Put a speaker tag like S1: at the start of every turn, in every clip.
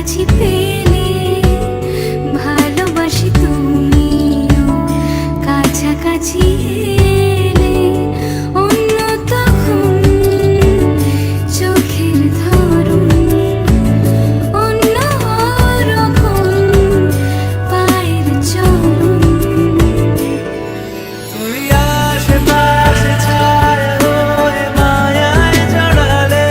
S1: কাছাকাছি পেলে ভালোবাসি তুমিও কাছাকাছি এলে অন্য তখন চোখের ধরন অন্য রকম পায়ের চরণ
S2: তুই আশেপাশে ছায়া হয়ে মায়ায় জড়ালে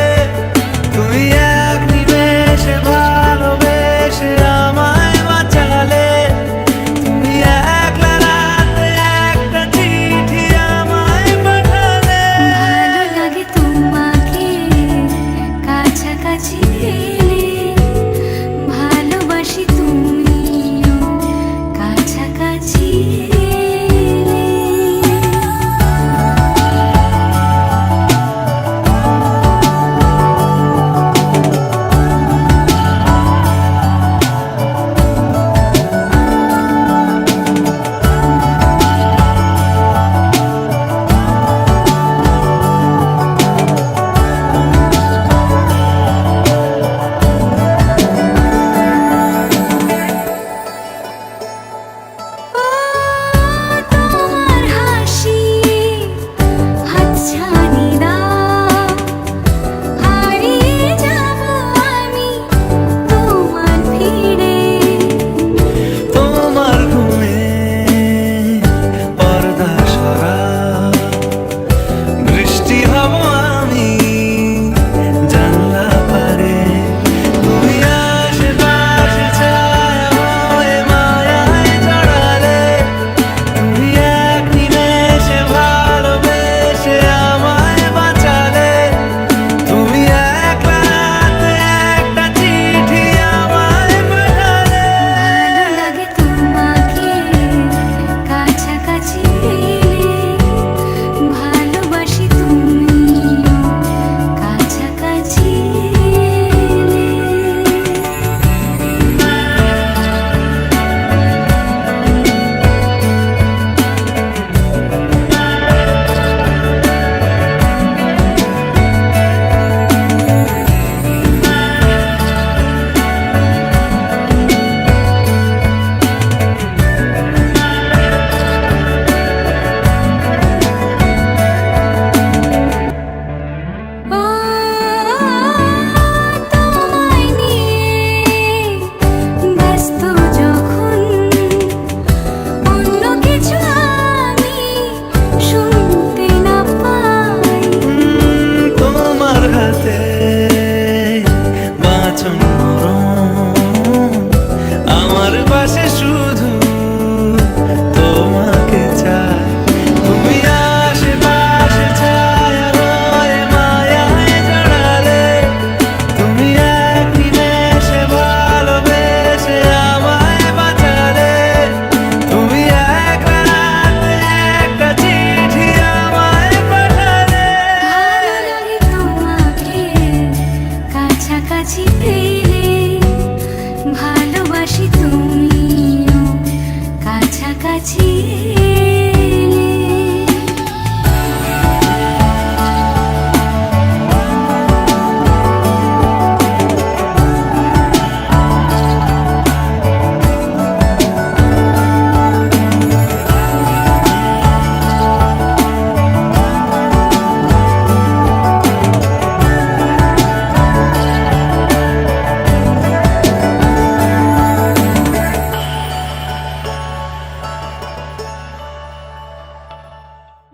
S2: তুই এক নিমেষে ভালোবেসে আমায় বাঁচালে তুমি একলা রাতে একটা চিঠি আমায় পাঠালে
S1: ভালো লাগে তোমাকে কাছাকাছি পেলে ভালোবাসি তুমিও কাছাকাছি এলে তোমার হাসি হাতছানি দাও হারিয়ে যাব আমি তোমার ভিড়ে
S2: তোমার ঘুমে পর্দা সরাও বৃষ্টি হব আমি জানলা পারে তুমি আশেপাশে ছায়া হয়ে মায়ায় জড়ালে তুমি এক নিমেষে ভালোবেসে আমায় বাঁচালে তুমি একলা রাতে একটা চিঠি আমায় পাঠালে
S1: ভালো লাগে তোমাকে কাছাকাছি পেলে ভালোবাসি তুমিও কাছাকাছি এলে ও তোমায় নিয়ে ব্যস্ত যখন অন্য কিছু আমি শুনতে না পাই
S2: তোমার হাতে বাঁচন